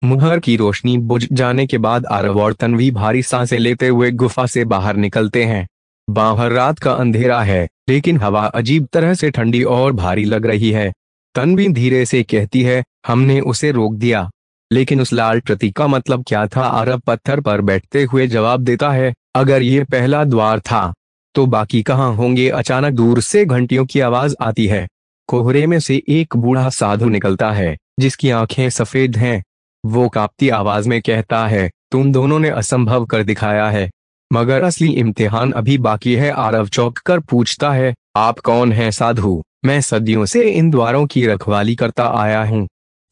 मुहर की रोशनी बुझ जाने के बाद आरव और तन्वी भारी सांसें लेते हुए गुफा से बाहर निकलते हैं। बाहर रात का अंधेरा है, लेकिन हवा अजीब तरह से ठंडी और भारी लग रही है। तन्वी धीरे से कहती है, हमने उसे रोक दिया, लेकिन उस लाल प्रतीक का मतलब क्या था? आरव पत्थर पर बैठते हुए जवाब देता है, अगर ये पहला द्वार था तो बाकी कहाँ होंगे? अचानक दूर से घंटियों की आवाज आती है। कोहरे में से एक बूढ़ा साधु निकलता है, जिसकी आंखें सफेद हैं। वो कांपती आवाज में कहता है, तुम दोनों ने असंभव कर दिखाया है, मगर असली इम्तिहान अभी बाकी है। आरव चौंक कर पूछता है, आप कौन हैं? साधु, मैं सदियों से इन द्वारों की रखवाली करता आया हूँ।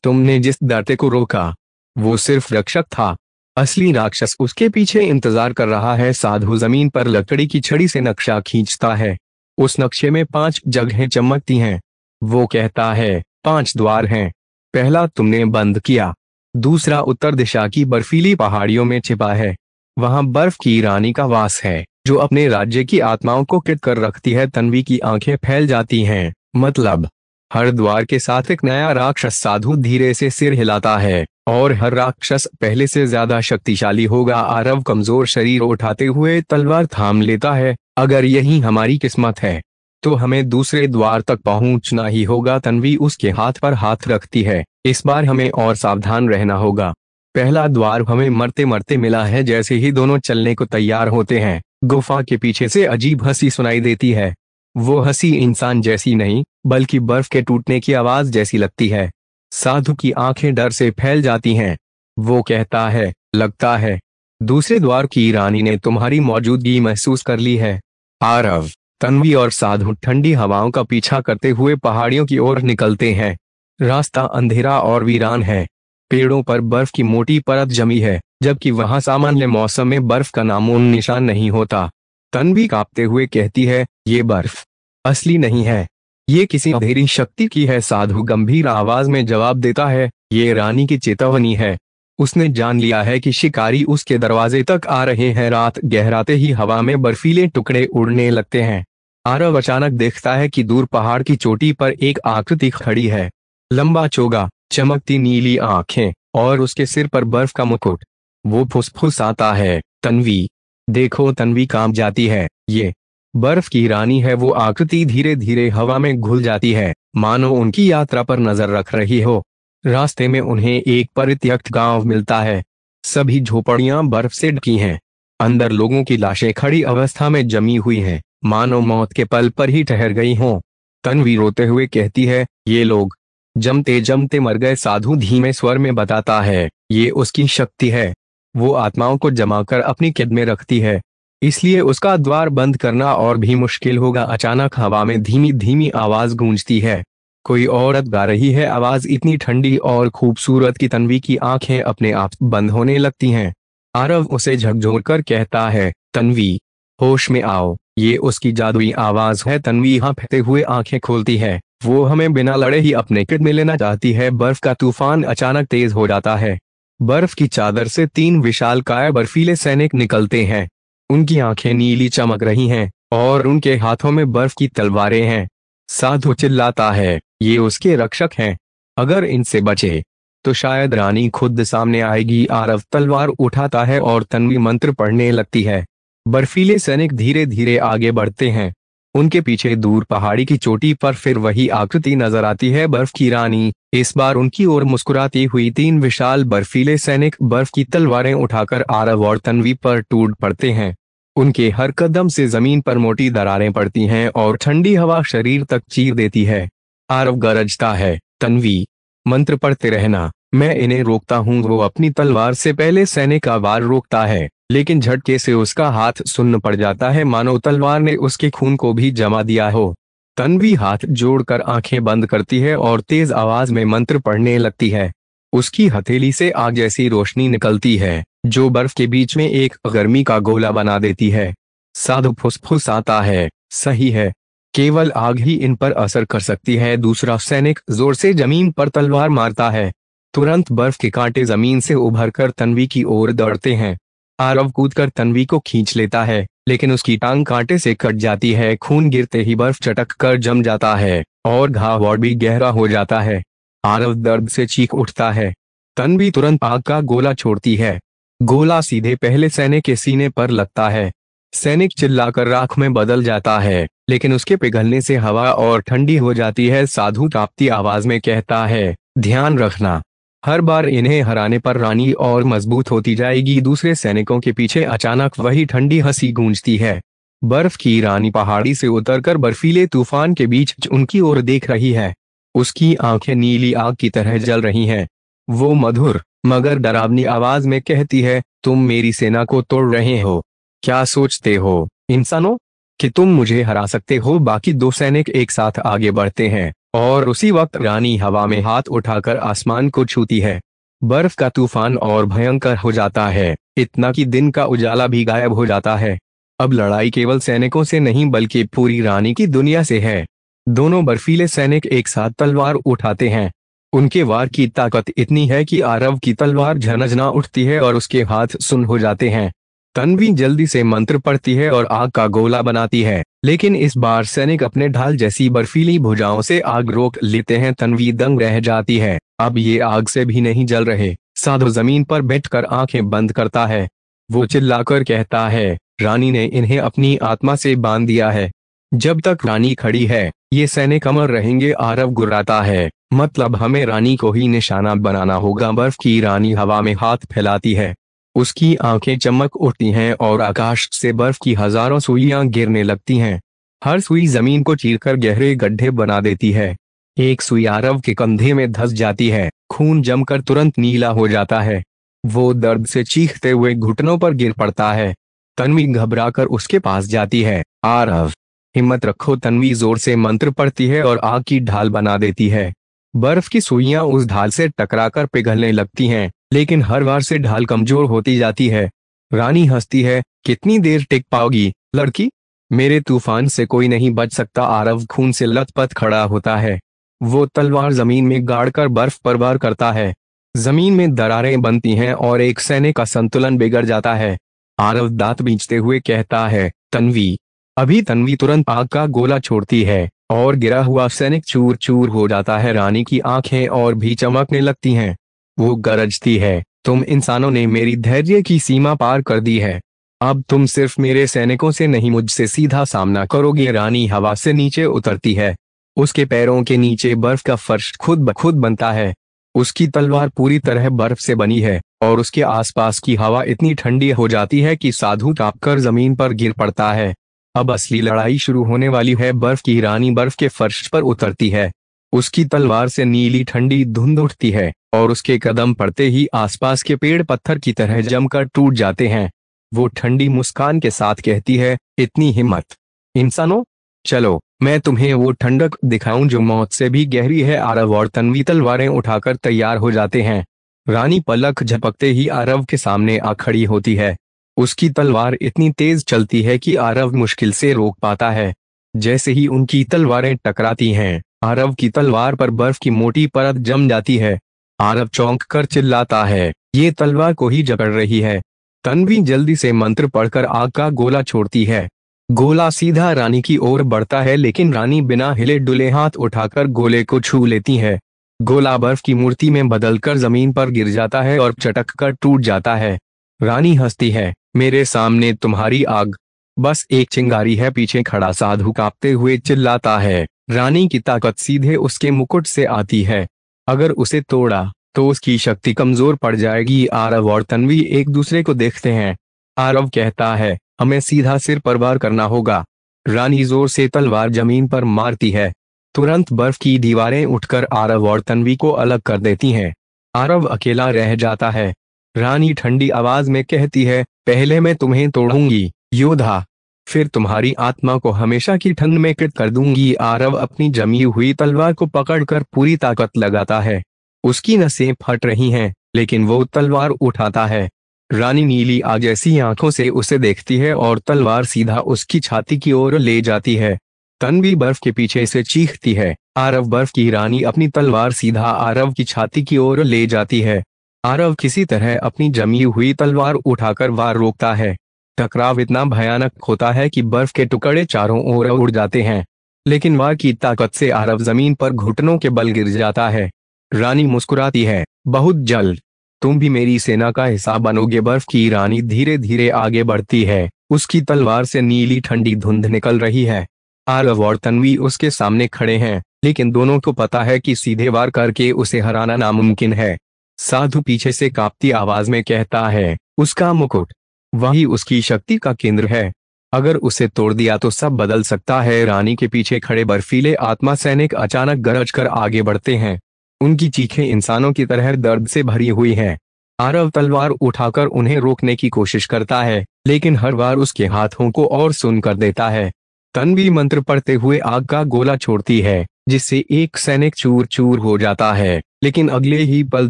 तुमने जिस दैत्य को रोका वो सिर्फ रक्षक था, असली राक्षस उसके पीछे इंतजार कर रहा है। साधु जमीन पर लकड़ी की छड़ी से नक्शा खींचता है। उस नक्शे में 5 जगहें चमकती हैं। वो कहता है, 5 द्वार हैं। पहला तुमने बंद किया, दूसरा उत्तर दिशा की बर्फीली पहाड़ियों में छिपा है। वहां बर्फ की रानी का वास है, जो अपने राज्य की आत्माओं को कैद कर रखती है। तन्वी की आंखें फैल जाती हैं। मतलब? हर द्वार के साथ एक नया राक्षस। साधु धीरे से सिर हिलाता है, और हर राक्षस पहले से ज्यादा शक्तिशाली होगा। आरव कमजोर शरीर उठाते हुए तलवार थाम लेता है। अगर यही हमारी किस्मत है तो हमें दूसरे द्वार तक पहुंचना ही होगा। तन्वी उसके हाथ पर हाथ रखती है, इस बार हमें और सावधान रहना होगा। पहला द्वार हमें मरते मरते मिला है। जैसे ही दोनों चलने को तैयार होते हैं, गुफा के पीछे से अजीब हंसी सुनाई देती है। वो हंसी इंसान जैसी नहीं, बल्कि बर्फ के टूटने की आवाज जैसी लगती है। साधु की आंखें डर से फैल जाती हैं। वो कहता है, लगता है दूसरे द्वार की रानी ने तुम्हारी मौजूदगी महसूस कर ली है। आरव, तन्वी और साधु ठंडी हवाओं का पीछा करते हुए पहाड़ियों की ओर निकलते हैं। रास्ता अंधेरा और वीरान है। पेड़ों पर बर्फ की मोटी परत जमी है, जबकि वहां सामान्य मौसम में बर्फ का नामो निशान नहीं होता। तन्वी कांपते हुए कहती है, ये बर्फ असली नहीं है, ये किसी अंधेरी शक्ति की है। साधु गंभीर आवाज में जवाब देता है, ये रानी की चेतावनी है। उसने जान लिया है कि शिकारी उसके दरवाजे तक आ रहे हैं। रात गहराते ही हवा में बर्फीले टुकड़े उड़ने लगते हैं। आरव अचानक देखता है कि दूर पहाड़ की चोटी पर एक आकृति खड़ी है। लंबा चोगा, चमकती नीली आंखें, और उसके सिर पर बर्फ का मुकुट। वो फुसफुसाता है, तन्वी देखो। तन्वी कांप जाती है। ये बर्फ की रानी है। वो आकृति धीरे धीरे हवा में घुल जाती है, मानो उनकी यात्रा पर नजर रख रही हो। रास्ते में उन्हें एक परित्यक्त गांव मिलता है। सभी झोपड़ियां बर्फ से ढकी हैं। अंदर लोगों की लाशें खड़ी अवस्था में जमी हुई हैं, मानो मौत के पल पर ही ठहर गई हों। तन्वी रोते हुए कहती है, ये लोग जमते जमते मर गए। साधु धीमे स्वर में बताता है, ये उसकी शक्ति है। वो आत्माओं को जमाकर अपनी कैद में रखती है, इसलिए उसका द्वार बंद करना और भी मुश्किल होगा। अचानक हवा में धीमी धीमी आवाज गूंजती है। कोई औरत गा रही है। आवाज इतनी ठंडी और खूबसूरत कि तन्वी की आंखें अपने आप बंद होने लगती हैं। आरव उसे झकझोरकर कहता है, तन्वी होश में आओ। ये उसकी जादुई आवाज है। तन्वी हाँफते हुए आंखें खोलती है। वो हमें बिना लड़े ही अपने कैद में लेना चाहती है। बर्फ का तूफान अचानक तेज हो जाता है। बर्फ की चादर से 3 विशालकाय बर्फीले सैनिक निकलते हैं। उनकी आंखें नीली चमक रही हैं, और उनके हाथों में बर्फ की तलवारें हैं। साधु चिल्लाता है, ये उसके रक्षक हैं। अगर इनसे बचे तो शायद रानी खुद सामने आएगी। आरव तलवार उठाता है और तन्वी मंत्र पढ़ने लगती है। बर्फीले सैनिक धीरे धीरे आगे बढ़ते हैं। उनके पीछे दूर पहाड़ी की चोटी पर फिर वही आकृति नजर आती है, बर्फ की रानी। इस बार उनकी ओर मुस्कुराती हुई 3 विशाल बर्फीले सैनिक बर्फ की तलवारें उठाकर आरव और तन्वी पर टूट पड़ते हैं। उनके हर कदम से जमीन पर मोटी दरारें पड़ती हैं और ठंडी हवा शरीर तक चीर देती है। आरव गरजता है, तन्वी मंत्र पढ़ते रहना, मैं इन्हें रोकता हूँ। वो अपनी तलवार से पहले सैनिक का वार रोकता है, लेकिन झटके से उसका हाथ सुन्न पड़ जाता है, मानो तलवार ने उसके खून को भी जमा दिया हो। तन्वी हाथ जोड़कर आंखें बंद करती है और तेज आवाज में मंत्र पढ़ने लगती है। उसकी हथेली से आग जैसी रोशनी निकलती है, जो बर्फ के बीच में एक गर्मी का गोला बना देती है। साधु फुसफुसाता है, सही है, केवल आग ही इन पर असर कर सकती है। दूसरा सैनिक जोर से जमीन पर तलवार मारता है। तुरंत बर्फ के कांटे जमीन से उभरकर तन्वी की ओर दौड़ते हैं। आरव कूदकर तन्वी को खींच लेता है, लेकिन उसकी टांग कांटे से कट जाती है। खून गिरते ही बर्फ चटक कर जम जाता है और घाव और भी गहरा हो जाता है। आरव दर्द से चीख उठता है। तन्वी तुरंत आग का गोला छोड़ती है। गोला सीधे पहले सैनिक के सीने पर लगता है। सैनिक चिल्लाकर राख में बदल जाता है, लेकिन उसके पिघलने से हवा और ठंडी हो जाती है। साधु कांपती आवाज में कहता है, ध्यान रखना, हर बार इन्हें हराने पर रानी और मजबूत होती जाएगी। दूसरे सैनिकों के पीछे अचानक वही ठंडी हंसी गूंजती है। बर्फ की रानी पहाड़ी से उतरकर बर्फीले तूफान के बीच उनकी ओर देख रही है। उसकी आंखें नीली आग की तरह जल रही हैं। वो मधुर मगर डरावनी आवाज में कहती है, तुम मेरी सेना को तोड़ रहे हो। क्या सोचते हो इंसानों कि तुम मुझे हरा सकते हो? बाकी दो सैनिक एक साथ आगे बढ़ते हैं और उसी वक्त रानी हवा में हाथ उठाकर आसमान को छूती है। बर्फ का तूफान और भयंकर हो जाता है, इतना कि दिन का उजाला भी गायब हो जाता है। अब लड़ाई केवल सैनिकों से नहीं बल्कि पूरी रानी की दुनिया से है। दोनों बर्फीले सैनिक एक साथ तलवार उठाते हैं। उनके वार की ताकत इतनी है कि आरव की तलवार झनझना उठती है और उसके हाथ सुन्न हो जाते हैं। तन्वी जल्दी से मंत्र पढ़ती है और आग का गोला बनाती है, लेकिन इस बार सैनिक अपने ढाल जैसी बर्फीली भुजाओं से आग रोक लेते हैं। तन्वी दंग रह जाती है, अब ये आग से भी नहीं जल रहे। साधु जमीन पर बैठकर आंखें बंद करता है। वो चिल्लाकर कहता है, रानी ने इन्हें अपनी आत्मा से बांध दिया है। जब तक रानी खड़ी है ये सैनिक अमर रहेंगे। आरव गुर्राता है, मतलब हमें रानी को ही निशाना बनाना होगा। बर्फ की रानी हवा में हाथ फैलाती है। उसकी आंखें चमक उठती हैं और आकाश से बर्फ की हजारों सुइयां गिरने लगती हैं। हर सुई जमीन को चीरकर गहरे गड्ढे बना देती है। एक सुई आरव के कंधे में धंस जाती है। खून जमकर तुरंत नीला हो जाता है। वो दर्द से चीखते हुए घुटनों पर गिर पड़ता है। तन्वी घबराकर उसके पास जाती है। आरव, हिम्मत रखो। तन्वी जोर से मंत्र पढ़ती है और आग की ढाल बना देती है। बर्फ की सुइयां उस ढाल से टकराकर पिघलने लगती हैं, लेकिन हर बार से ढाल कमजोर होती जाती है। रानी हंसती है, कितनी देर टिक पाओगी लड़की? मेरे तूफान से कोई नहीं बच सकता। आरव खून से लथपथ खड़ा होता है। वो तलवार जमीन में गाड़कर बर्फ पर वार करता है। जमीन में दरारें बनती हैं और एक सैनिक का संतुलन बिगड़ जाता है। आरव दांत बींचते हुए कहता है, तन्वी। अभी तन्वी तुरंत आग का गोला छोड़ती है और गिरा हुआ सैनिक चूर चूर हो जाता है। रानी की आंखें और भी चमकने लगती हैं। वो गरजती है, तुम इंसानों ने मेरी धैर्य की सीमा पार कर दी है। अब तुम सिर्फ मेरे सैनिकों से नहीं मुझसे सीधा सामना करोगे। रानी हवा से नीचे उतरती है। उसके पैरों के नीचे बर्फ का फर्श खुद ब खुद बनता है। उसकी तलवार पूरी तरह बर्फ से बनी है और उसके आसपास की हवा इतनी ठंडी हो जाती है कि साधु कांपकर जमीन पर गिर पड़ता है। अब असली लड़ाई शुरू होने वाली है। बर्फ की रानी बर्फ के फर्श पर उतरती है। उसकी तलवार से नीली ठंडी धुंध उठती है और उसके कदम पड़ते ही आसपास के पेड़ पत्थर की तरह जमकर टूट जाते हैं। वो ठंडी मुस्कान के साथ कहती है, इतनी हिम्मत इंसानों, चलो मैं तुम्हें वो ठंडक दिखाऊं जो मौत से भी गहरी है। आरव और तन्वी तलवारें उठाकर तैयार हो जाते हैं। रानी पलक झपकते ही आरव के सामने आ खड़ी होती है। उसकी तलवार इतनी तेज चलती है कि आरव मुश्किल से रोक पाता है। जैसे ही उनकी तलवारें टकराती हैं, आरव की तलवार पर बर्फ की मोटी परत जम जाती है। आरव चौंक कर चिल्लाता है, ये तलवार को ही जकड़ रही है। तन्वी जल्दी से मंत्र पढ़कर आग का गोला छोड़ती है। गोला सीधा रानी की ओर बढ़ता है, लेकिन रानी बिना हिले डुले हाथ उठाकर गोले को छू लेती है। गोला बर्फ की मूर्ति में बदलकर जमीन पर गिर जाता है और चटक कर टूट जाता है। रानी हंसती है, मेरे सामने तुम्हारी आग बस एक चिंगारी है। पीछे खड़ा साधु कांपते हुए चिल्लाता है, रानी की ताकत सीधे उसके मुकुट से आती है। अगर उसे तोड़ा तो उसकी शक्ति कमजोर पड़ जाएगी। आरव और तन्वी एक दूसरे को देखते हैं। आरव कहता है, हमें सीधा सिर पर वार करना होगा। रानी जोर से तलवार जमीन पर मारती है। तुरंत बर्फ की दीवारें उठकर आरव और तन्वी को अलग कर देती हैं। आरव अकेला रह जाता है। रानी ठंडी आवाज में कहती है, पहले मैं तुम्हें तोड़ूंगी योद्धा, फिर तुम्हारी आत्मा को हमेशा की ठंड में कैद कर दूंगी। आरव अपनी जमी हुई तलवार को पकड़कर पूरी ताकत लगाता है। उसकी नसें फट रही हैं, लेकिन वो तलवार उठाता है। रानी नीली आग जैसी आंखों से उसे देखती है और तलवार सीधा उसकी छाती की ओर ले जाती है। तन्वी बर्फ के पीछे से चीखती है। आरव बर्फ की रानी अपनी तलवार सीधा आरव की छाती की ओर ले जाती है। आरव किसी तरह अपनी जमी हुई तलवार उठाकर वार रोकता है। टकराव इतना भयानक होता है कि बर्फ के टुकड़े चारों ओर उड़ जाते हैं, लेकिन वार की ताकत से आरव जमीन पर घुटनों के बल गिर जाता है। रानी मुस्कुराती है, बहुत जल्द तुम भी मेरी सेना का हिस्सा बनोगे। बर्फ की रानी धीरे धीरे आगे बढ़ती है, उसकी तलवार से नीली ठंडी धुंध निकल रही है। आरव और तन्वी उसके सामने खड़े हैं, लेकिन दोनों को पता है कि सीधे वार करके उसे हराना नामुमकिन है। साधु पीछे से कांपती आवाज में कहता है, उसका मुकुट, वही उसकी शक्ति का केंद्र है। अगर उसे तोड़ दिया तो सब बदल सकता है। रानी के पीछे खड़े बर्फीले आत्मा सैनिक अचानक गरज कर आगे बढ़ते हैं। उनकी चीखें इंसानों की तरह दर्द से भरी हुई हैं। आरव तलवार उठाकर उन्हें रोकने की कोशिश करता है, लेकिन हर बार उसके हाथों को और सुन कर देता है। तन्वी मंत्र पढ़ते हुए आग का गोला छोड़ती है, जिससे एक सैनिक चूर चूर हो जाता है, लेकिन अगले ही पल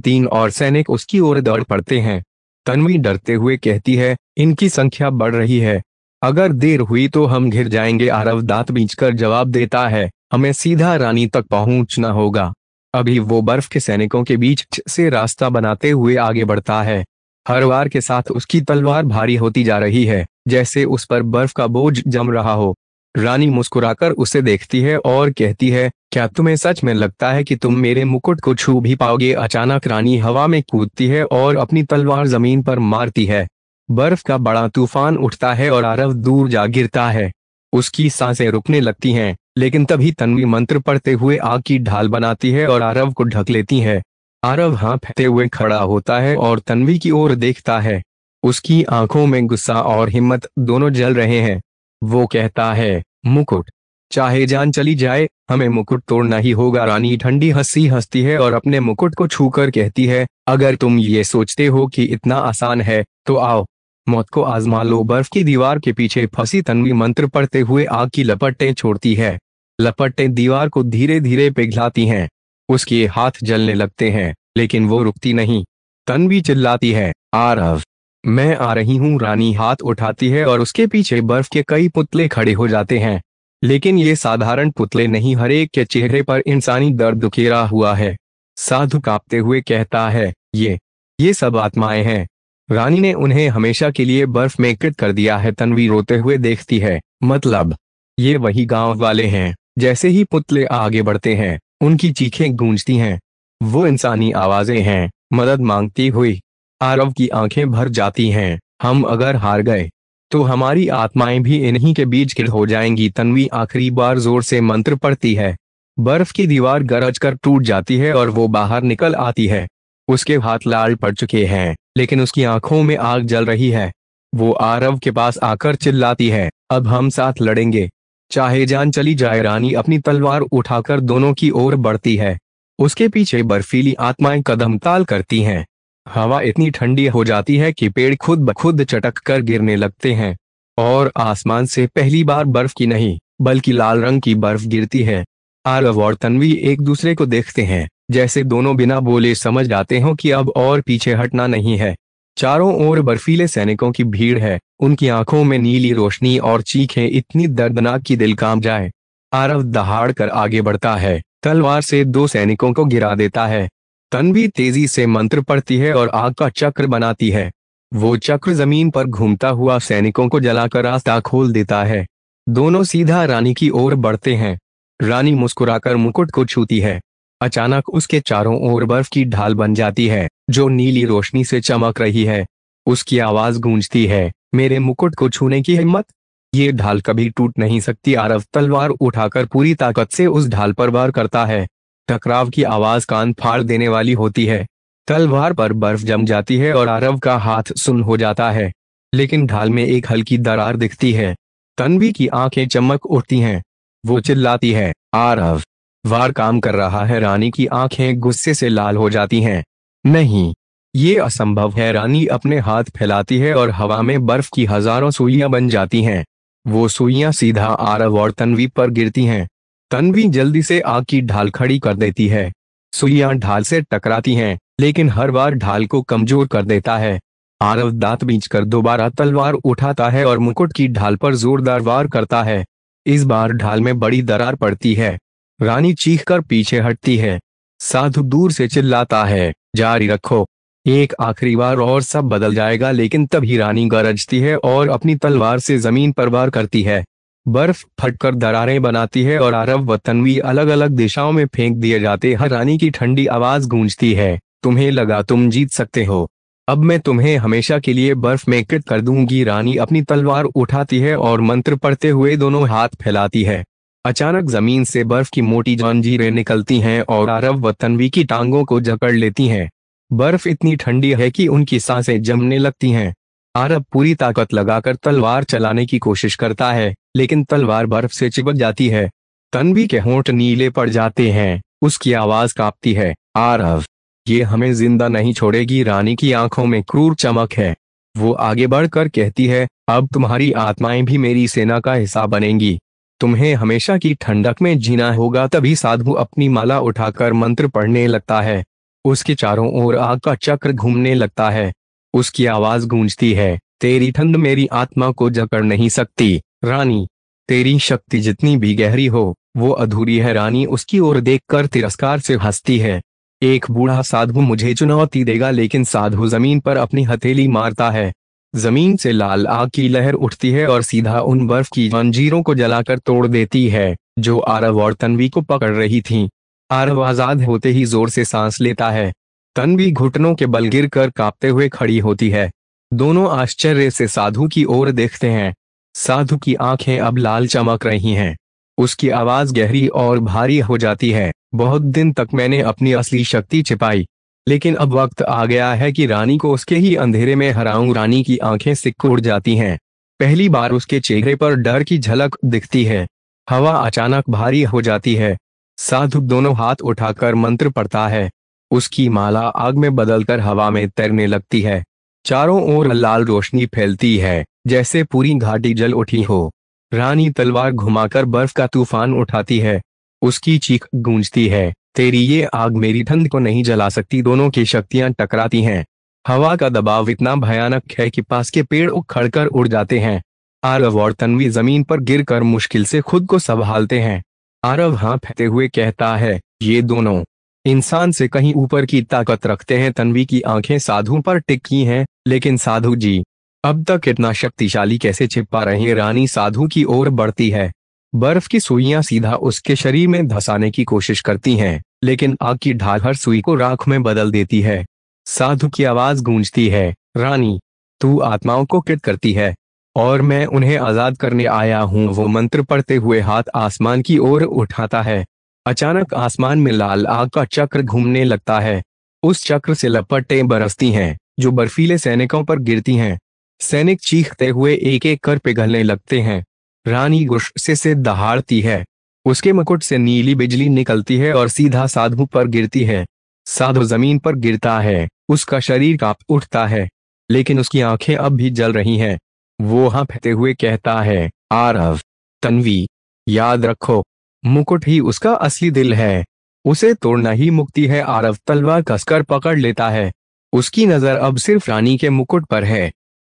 3 और सैनिक उसकी ओर दौड़ पड़ते हैं। तन्वी डरते हुए कहती है, इनकी संख्या बढ़ रही है, अगर देर हुई तो हम घिर जाएंगे। आरव दांत बींचकर जवाब देता है, हमें सीधा रानी तक पहुंचना होगा। अभी वो बर्फ के सैनिकों के बीच से रास्ता बनाते हुए आगे बढ़ता है। हर वार के साथ उसकी तलवार भारी होती जा रही है, जैसे उस पर बर्फ का बोझ जम रहा हो। रानी मुस्कुराकर उसे देखती है और कहती है, क्या तुम्हें सच में लगता है कि तुम मेरे मुकुट को छू भी पाओगे? अचानक रानी हवा में कूदती है और अपनी तलवार जमीन पर मारती है। बर्फ का बड़ा तूफान उठता है और आरव दूर जा गिरता है। उसकी सांसें रुकने लगती हैं, लेकिन तभी तन्वी मंत्र पढ़ते हुए आग की ढाल बनाती है और आरव को ढक लेती है। आरव हाँफते हुए खड़ा होता है और तन्वी की ओर देखता है। उसकी आंखों में गुस्सा और हिम्मत दोनों जल रहे हैं। वो कहता है, मुकुट, चाहे जान चली जाए, हमें मुकुट तोड़ना ही होगा। रानी ठंडी हंसी हंसती है और अपने मुकुट को छूकर कहती है, अगर तुम ये सोचते हो कि इतना आसान है तो आओ, मौत को आजमा लो। बर्फ की दीवार के पीछे फंसी तन्वी मंत्र पढ़ते हुए आग की लपटें छोड़ती है। लपटें दीवार को धीरे धीरे पिघलाती हैं। उसके हाथ जलने लगते हैं, लेकिन वो रुकती नहीं। तन्वी चिल्लाती है, आरव, मैं आ रही हूँ। रानी हाथ उठाती है और उसके पीछे बर्फ के कई पुतले खड़े हो जाते हैं, लेकिन ये साधारण पुतले नहीं, हर एक के चेहरे पर इंसानी दर्द उकेरा हुआ है। साधु कांपते हुए कहता है, ये सब आत्माएं हैं। रानी ने उन्हें हमेशा के लिए बर्फ में कैद कर दिया है। तन्वी रोते हुए देखती है, मतलब ये वही गांव वाले हैं। जैसे ही पुतले आगे बढ़ते हैं, उनकी चीखें गूंजती हैं। वो इंसानी आवाजें हैं, मदद मांगती हुई। आरव की आंखें भर जाती हैं। हम अगर हार गए तो हमारी आत्माएं भी इन्हीं के बीच गिर हो जाएंगी। तन्वी आखिरी बार जोर से मंत्र पढ़ती है। बर्फ की दीवार गरज कर टूट जाती है और वो बाहर निकल आती है। उसके हाथ लाल पड़ चुके हैं, लेकिन उसकी आंखों में आग जल रही है। वो आरव के पास आकर चिल्लाती है, अब हम साथ लड़ेंगे, चाहे जान चली जाए। रानी अपनी तलवार उठाकर दोनों की ओर बढ़ती है। उसके पीछे बर्फीली आत्माएं कदम ताल करती हैं। हवा इतनी ठंडी हो जाती है कि पेड़ खुद ब खुद चटक कर गिरने लगते हैं, और आसमान से पहली बार बर्फ की नहीं बल्कि लाल रंग की बर्फ गिरती है। आरव और तन्वी एक दूसरे को देखते हैं, जैसे दोनों बिना बोले समझ जाते हो कि अब और पीछे हटना नहीं है। चारों ओर बर्फीले सैनिकों की भीड़ है, उनकी आंखों में नीली रोशनी और चीखें इतनी दर्दनाक कि दिल कांप जाए। आरव दहाड़ कर आगे बढ़ता है, तलवार से 2 सैनिकों को गिरा देता है। तन्वी तेजी से मंत्र पढ़ती है और आग का चक्र बनाती है। वो चक्र जमीन पर घूमता हुआ सैनिकों को जलाकर रास्ता खोल देता है। दोनों सीधा रानी की ओर बढ़ते हैं। रानी मुस्कुराकर मुकुट को छूती है। अचानक उसके चारों ओर बर्फ की ढाल बन जाती है, जो नीली रोशनी से चमक रही है। उसकी आवाज गूंजती है, मेरे मुकुट को छूने की हिम्मत, ये ढाल कभी टूट नहीं सकती। आरव तलवार उठाकर पूरी ताकत से उस ढाल पर वार करता है। टकराव की आवाज कान फाड़ देने वाली होती है। तलवार पर बर्फ जम जाती है और आरव का हाथ सुन्न हो जाता है, लेकिन ढाल में एक हल्की दरार दिखती है। तन्वी की आंखें चमक उठती हैं। वो चिल्लाती है, आरव, वार काम कर रहा है। रानी की आंखें गुस्से से लाल हो जाती हैं। नहीं, ये असंभव है। रानी अपने हाथ फैलाती है और हवा में बर्फ की हजारों सुइयां बन जाती हैं। वो सुइयां सीधा आरव और तन्वी पर गिरती हैं। तन्वी जल्दी से आग की ढाल खड़ी कर देती है। सुइयां ढाल से टकराती हैं, लेकिन हर बार ढाल को कमजोर कर देता है। आरव दांत बींचकर दोबारा तलवार उठाता है और मुकुट की ढाल पर जोरदार वार करता है। इस बार ढाल में बड़ी दरार पड़ती है। रानी चीखकर पीछे हटती है। साधु दूर से चिल्लाता है, जारी रखो, एक आखिरी बार और सब बदल जाएगा। लेकिन तभी रानी गरजती है और अपनी तलवार से जमीन पर वार करती है। बर्फ फटकर दरारें बनाती है और आरव व तन्वी अलग अलग दिशाओं में फेंक दिए जाते हैं। रानी की ठंडी आवाज गूंजती है, तुम्हें लगा तुम जीत सकते हो, अब मैं तुम्हें हमेशा के लिए बर्फ में कैद कर दूंगी। रानी अपनी तलवार उठाती है और मंत्र पढ़ते हुए दोनों हाथ फैलाती है। अचानक जमीन से बर्फ की मोटी जंजीरें निकलती हैं और आरव व तन्वी की टांगों को जकड़ लेती हैं। बर्फ इतनी ठंडी है कि उनकी सांसें जमने लगती हैं। आरव पूरी ताकत लगाकर तलवार चलाने की कोशिश करता है, लेकिन तलवार बर्फ से चिपक जाती है। तन्वी के होंठ नीले पड़ जाते हैं, उसकी आवाज कांपती है, आरव, ये हमें जिंदा नहीं छोड़ेगी। रानी की आंखों में क्रूर चमक है। वो आगे बढ़कर कहती है, अब तुम्हारी आत्माएं भी मेरी सेना का हिस्सा बनेंगी, तुम्हें हमेशा की ठंडक में जीना होगा। तभी साधु अपनी माला उठाकर मंत्र पढ़ने लगता है। उसके चारों ओर आग का चक्र घूमने लगता है। उसकी आवाज गूंजती है, तेरी ठंड मेरी आत्मा को जकड़ नहीं सकती। रानी, तेरी शक्ति जितनी भी गहरी हो, वो अधूरी है। रानी उसकी ओर देखकर तिरस्कार से हंसती है। एक बूढ़ा साधु मुझे चुनौती देगा, लेकिन साधु जमीन पर अपनी हथेली मारता है। जमीन से लाल आग की लहर उठती है और सीधा उन बर्फ की जंजीरों को जलाकर तोड़ देती है जो आरव और तन्वी को पकड़ रही थीं। आरव आजाद होते ही जोर से सांस लेता है। तन्वी घुटनों के बल गिरकर कांपते हुए खड़ी होती है। दोनों आश्चर्य से साधु की ओर देखते हैं। साधु की आंखें अब लाल चमक रही हैं। उसकी आवाज गहरी और भारी हो जाती है, बहुत दिन तक मैंने अपनी असली शक्ति छिपाई, लेकिन अब वक्त आ गया है कि रानी को उसके ही अंधेरे में हराऊं। रानी की आंखें सिकुड़ जाती हैं। पहली बार उसके चेहरे पर डर की झलक दिखती है। हवा अचानक भारी हो जाती है। साधु दोनों हाथ उठाकर मंत्र पढ़ता है। उसकी माला आग में बदलकर हवा में तैरने लगती है। चारों ओर लाल रोशनी फैलती है, जैसे पूरी घाटी जल उठी हो। रानी तलवार घुमाकर बर्फ का तूफान उठाती है। उसकी चीख गूंजती है, तेरी ये आग मेरी ठंड को नहीं जला सकती। दोनों की शक्तियां टकराती हैं। हवा का दबाव इतना भयानक है कि पास के पेड़ उखड़कर उड़ जाते हैं। आरव और तन्वी जमीन पर गिरकर मुश्किल से खुद को संभालते हैं। आरव हाँफते हुए कहता है, ये दोनों इंसान से कहीं ऊपर की ताकत रखते हैं। तन्वी की आंखें साधु पर टिकी हैं, लेकिन साधु जी अब तक इतना शक्तिशाली कैसे छिपा रहे हैं? रानी साधु की ओर बढ़ती है। बर्फ की सुइयां सीधा उसके शरीर में धंसाने की कोशिश करती हैं, लेकिन आग की ढाल हर सुई को राख में बदल देती है। साधु की आवाज गूंजती है, रानी, तू आत्माओं को कैद करती है और मैं उन्हें आजाद करने आया हूँ। वो मंत्र पढ़ते हुए हाथ आसमान की ओर उठाता है। अचानक आसमान में लाल आग का चक्र घूमने लगता है। उस चक्र से लपटें बरसती हैं, जो बर्फीले सैनिकों पर गिरती हैं। सैनिक चीखते हुए एक एक कर पिघलने लगते हैं। रानी गुस्से से दहाड़ती है। उसके मुकुट से नीली बिजली निकलती है और सीधा साधु पर गिरती है। साधु जमीन पर गिरता है, उसका शरीर कांप उठता है, लेकिन उसकी आंखें अब भी जल रही हैं। वो हाँफते हुए कहता है, आरव, तन्वी, याद रखो, मुकुट ही उसका असली दिल है, उसे तोड़ना ही मुक्ति है। आरव तलवार कसकर पकड़ लेता है। उसकी नजर अब सिर्फ रानी के मुकुट पर है।